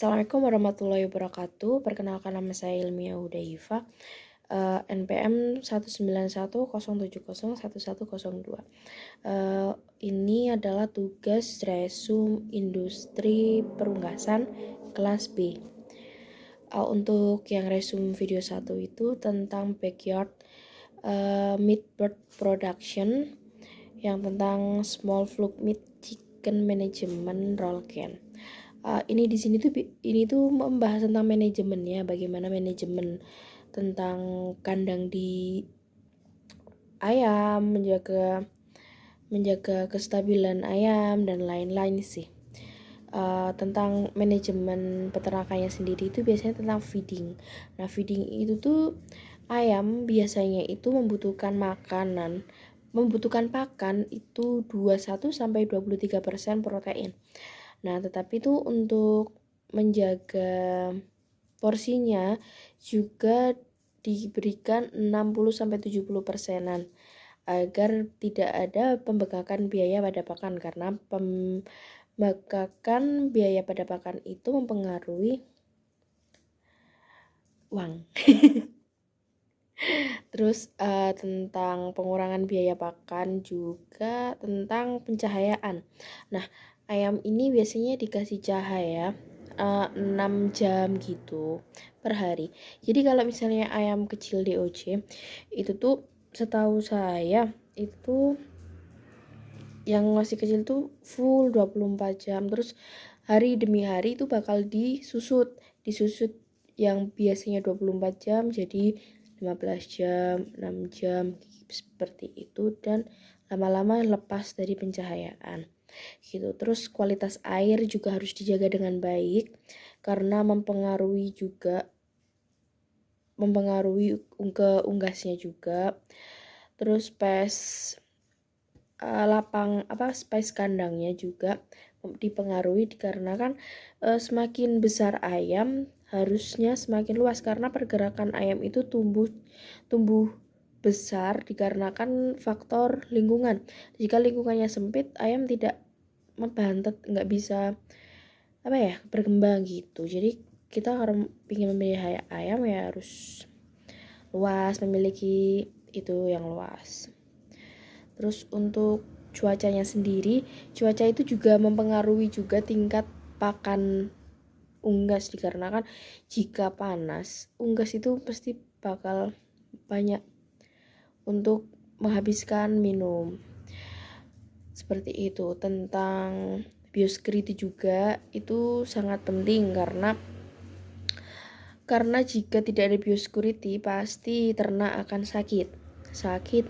Assalamualaikum warahmatullahi wabarakatuh. Perkenalkan nama saya Ilmiah Hudayfa, NPM 19107011102. Ini adalah tugas resume industri perunggasan kelas B. Untuk yang resume video 1 itu tentang backyard meat bird production, yang tentang small flock meat chicken management roll can. Ini di sini tuh membahas tentang manajemennya, bagaimana manajemen tentang kandang di ayam, menjaga kestabilan ayam dan lain-lain sih. Tentang manajemen peternakannya sendiri itu biasanya tentang feeding. Nah, feeding itu tuh ayam biasanya itu membutuhkan pakan itu 21-23% protein. Nah, tetapi itu untuk menjaga porsinya juga diberikan 60-70%-an agar tidak ada pembengkakan biaya pada pakan, karena pembengkakan biaya pada pakan itu mempengaruhi uang. Terus tentang pengurangan biaya pakan, juga tentang pencahayaan. Nah, ayam ini biasanya dikasih cahaya 6 jam gitu per hari. Jadi kalau misalnya ayam kecil DOC itu tuh setahu saya itu yang masih kecil tuh full 24 jam. Terus hari demi hari itu bakal disusut yang biasanya 24 jam jadi 15 jam, 6 jam seperti itu, dan lama-lama lepas dari pencahayaan gitu. Terus kualitas air juga harus dijaga dengan baik karena mempengaruhi ke unggasnya juga. Terus space kandangnya juga dipengaruhi dikarenakan semakin besar ayam harusnya semakin luas, karena pergerakan ayam itu tumbuh besar dikarenakan faktor lingkungan. Jika lingkungannya sempit, ayam tidak membantet, nggak bisa berkembang gitu. Jadi kita kalau ingin memelihara ayam ya harus luas, memiliki itu yang luas. Terus untuk cuacanya sendiri, cuaca itu juga mempengaruhi juga tingkat pakan unggas, dikarenakan jika panas, unggas itu pasti bakal banyak untuk menghabiskan minum. Seperti itu. Tentang biosecurity juga itu sangat penting karena jika tidak ada biosecurity pasti ternak akan sakit,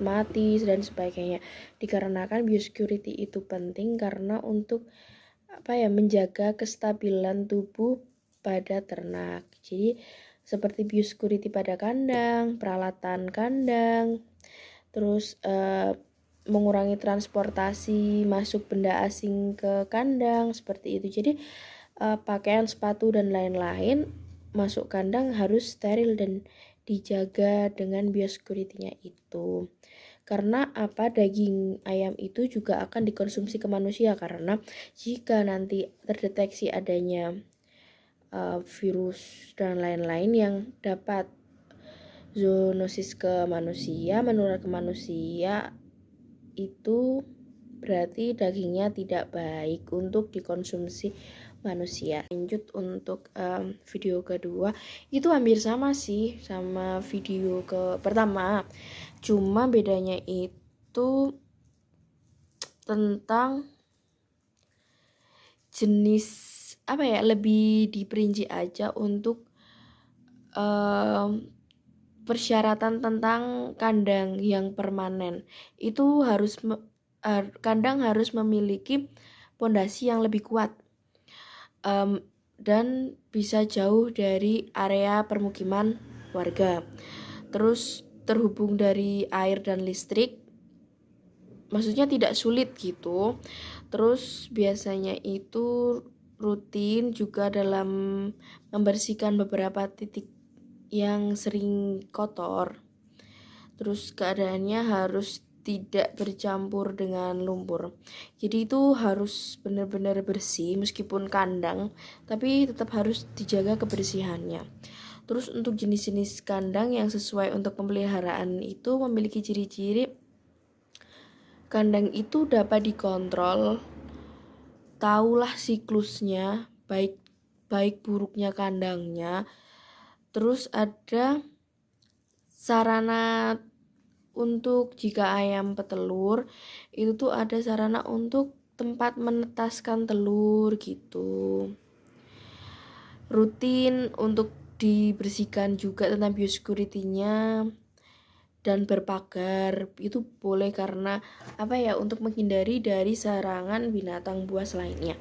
mati dan sebagainya. Dikarenakan biosecurity itu penting karena untuk menjaga kestabilan tubuh pada ternak. Jadi seperti biosecurity pada kandang, peralatan kandang, terus mengurangi transportasi masuk benda asing ke kandang seperti itu. Jadi pakaian, sepatu dan lain-lain masuk kandang harus steril dan dijaga dengan biosecurity-nya itu. Karena daging ayam itu juga akan dikonsumsi ke manusia, karena jika nanti terdeteksi adanya virus dan lain-lain yang dapat zoonosis ke manusia, menular ke manusia, itu berarti dagingnya tidak baik untuk dikonsumsi manusia. Lanjut untuk video kedua, itu hampir sama sih sama video pertama, cuma bedanya itu tentang jenis lebih diperinci aja untuk persyaratan tentang kandang yang permanen. Itu kandang harus memiliki pondasi yang lebih kuat dan bisa jauh dari area permukiman warga. Terus terhubung dari air dan listrik, maksudnya tidak sulit gitu. Terus biasanya itu rutin juga dalam membersihkan beberapa titik yang sering kotor. Terus keadaannya harus tidak bercampur dengan lumpur. Jadi itu harus benar-benar bersih meskipun kandang, tapi tetap harus dijaga kebersihannya. Terus untuk jenis-jenis kandang yang sesuai untuk pemeliharaan itu memiliki ciri-ciri kandang itu dapat dikontrol, tahulah siklusnya, baik buruknya kandangnya. Terus ada sarana untuk jika ayam petelur itu tuh ada sarana untuk tempat menetaskan telur gitu. Rutin untuk dibersihkan juga tentang biosecurity-nya dan berpagar itu boleh karena untuk menghindari dari serangan binatang buas lainnya.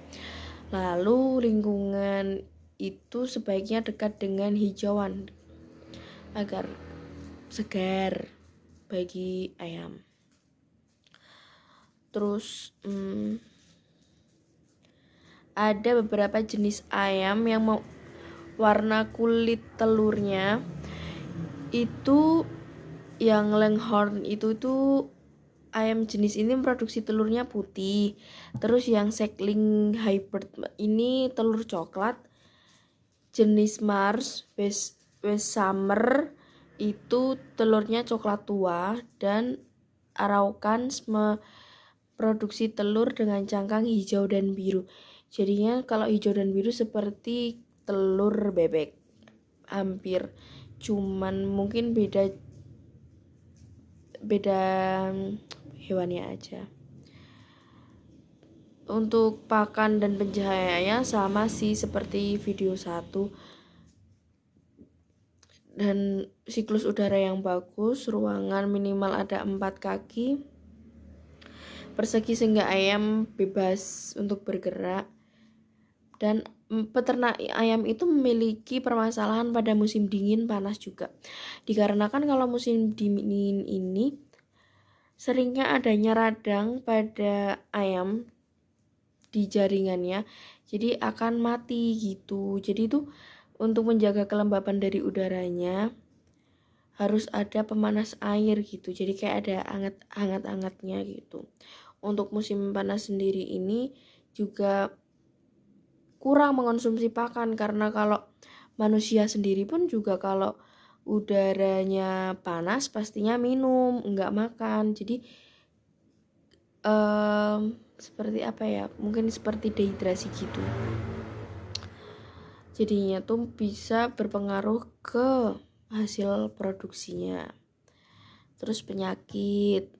Lalu lingkungan itu sebaiknya dekat dengan hijauan agar segar bagi ayam. Terus ada beberapa jenis ayam yang warna kulit telurnya itu yang Langhorn itu tuh ayam jenis ini memproduksi telurnya putih. Terus yang Seckling Hybrid ini telur coklat. Jenis Mars West Summer itu telurnya coklat tua, dan Araucans memproduksi telur dengan cangkang hijau dan biru. Jadinya kalau hijau dan biru seperti telur bebek, hampir, cuman mungkin beda hewannya aja. Untuk pakan dan pencahayaannya sama sih seperti video 1. Dan siklus udara yang bagus, ruangan minimal ada 4 kaki persegi sehingga ayam bebas untuk bergerak. Dan peternak ayam itu memiliki permasalahan pada musim dingin panas juga. Dikarenakan kalau musim dingin ini seringnya adanya radang pada ayam di jaringannya, jadi akan mati gitu. Jadi itu untuk menjaga kelembapan dari udaranya harus ada pemanas air gitu, jadi kayak ada hangat-hangatnya gitu. Untuk musim panas sendiri ini juga kurang mengonsumsi pakan, karena kalau manusia sendiri pun juga kalau udaranya panas pastinya minum, enggak makan. Jadi seperti mungkin seperti dehidrasi gitu. Jadinya tuh bisa berpengaruh ke hasil produksinya. Terus penyakit,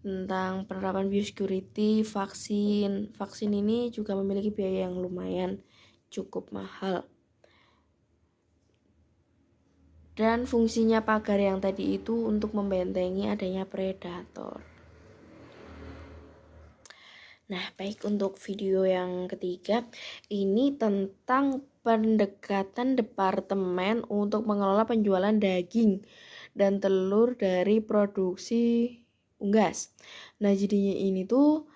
tentang penerapan biosecurity, vaksin ini juga memiliki biaya yang lumayan cukup mahal. Dan fungsinya pagar yang tadi itu untuk membentengi adanya predator. Nah, baik, untuk video yang ketiga ini tentang pendekatan departemen untuk mengelola penjualan daging dan telur dari produksi unggas. Nah, jadinya ini tuh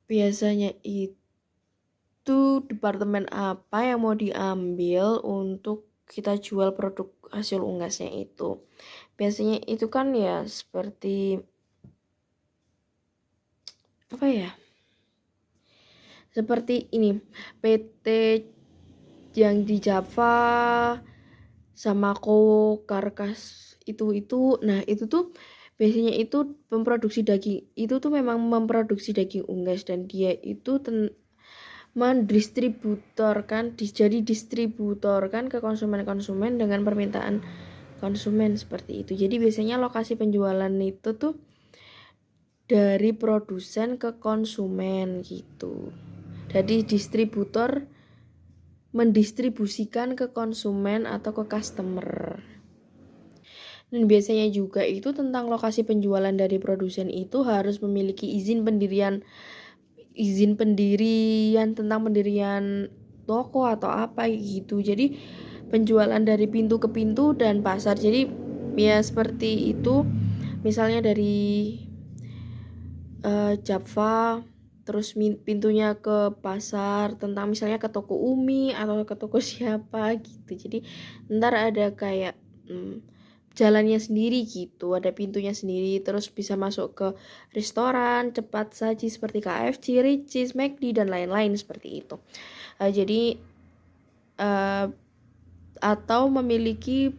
biasanya itu departemen apa yang mau diambil untuk kita jual produk hasil unggasnya itu. Biasanya itu kan ya seperti seperti ini, PT yang di Java sama Karkas itu. Nah, itu tuh biasanya itu memproduksi daging, itu tuh memang memproduksi daging unggas, dan dia itu jadi distributorkan ke konsumen dengan permintaan konsumen seperti itu. Jadi biasanya lokasi penjualan itu tuh dari produsen ke konsumen gitu. Jadi distributor mendistribusikan ke konsumen atau ke customer. Dan biasanya juga itu tentang lokasi penjualan dari produsen itu harus memiliki izin pendirian tentang pendirian toko atau apa gitu. Jadi penjualan dari pintu ke pintu dan pasar. Jadi ya seperti itu. Misalnya dari Java, terus pintunya ke pasar, tentang misalnya ke toko Umi atau ke toko siapa gitu. Jadi ntar ada kayak jalannya sendiri gitu, ada pintunya sendiri, terus bisa masuk ke restoran cepat saji seperti KFC, Richeese, McD dan lain-lain seperti itu. Jadi atau memiliki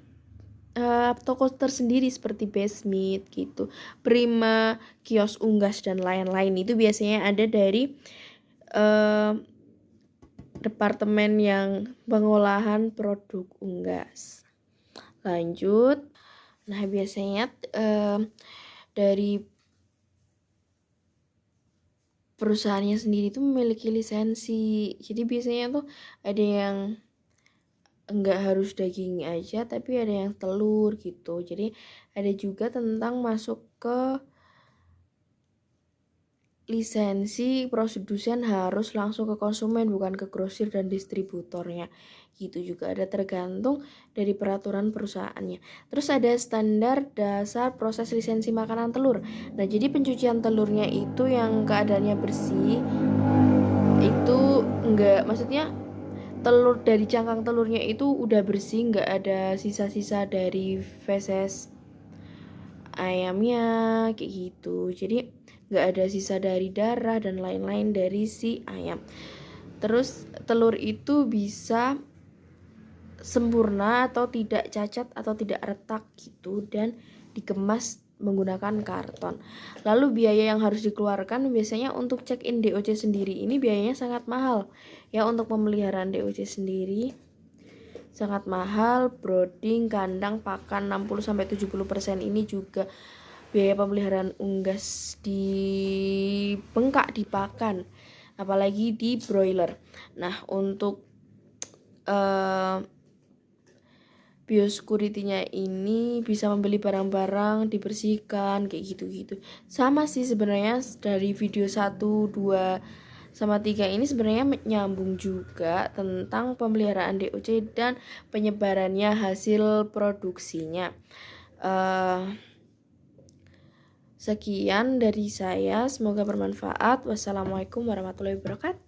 toko tersendiri seperti Bestmeat gitu, Prima, kios unggas dan lain-lain. Itu biasanya ada dari departemen yang pengolahan produk unggas. Lanjut, nah biasanya dari perusahaannya sendiri itu memiliki lisensi. Jadi biasanya tuh ada yang enggak harus daging aja, tapi ada yang telur gitu. Jadi ada juga tentang masuk ke lisensi produsen harus langsung ke konsumen, bukan ke grosir dan distributornya. Gitu juga ada, tergantung dari peraturan perusahaannya. Terus ada standar dasar proses lisensi makanan telur. Nah, jadi pencucian telurnya itu yang keadaannya bersih, itu enggak, maksudnya telur dari cangkang telurnya itu udah bersih, enggak ada sisa-sisa dari feses ayamnya kayak gitu. Jadi nggak ada sisa dari darah dan lain-lain dari si ayam. Terus telur itu bisa sempurna atau tidak cacat atau tidak retak gitu, dan dikemas menggunakan karton. Lalu biaya yang harus dikeluarkan biasanya untuk check-in DOC sendiri ini biayanya sangat mahal. Ya, untuk pemeliharaan DOC sendiri sangat mahal, brooding, kandang, pakan 60-70% ini juga biaya pemeliharaan unggas di bengkak, di pakan, apalagi di broiler. Nah, untuk biosecurity-nya ini bisa membeli barang-barang, dibersihkan, kayak gitu-gitu. Sama sih sebenarnya dari video 1, 2, sama 3 ini sebenarnya nyambung juga tentang pemeliharaan DOC dan penyebarannya hasil produksinya. Sekian dari saya, semoga bermanfaat. Wassalamualaikum warahmatullahi wabarakatuh.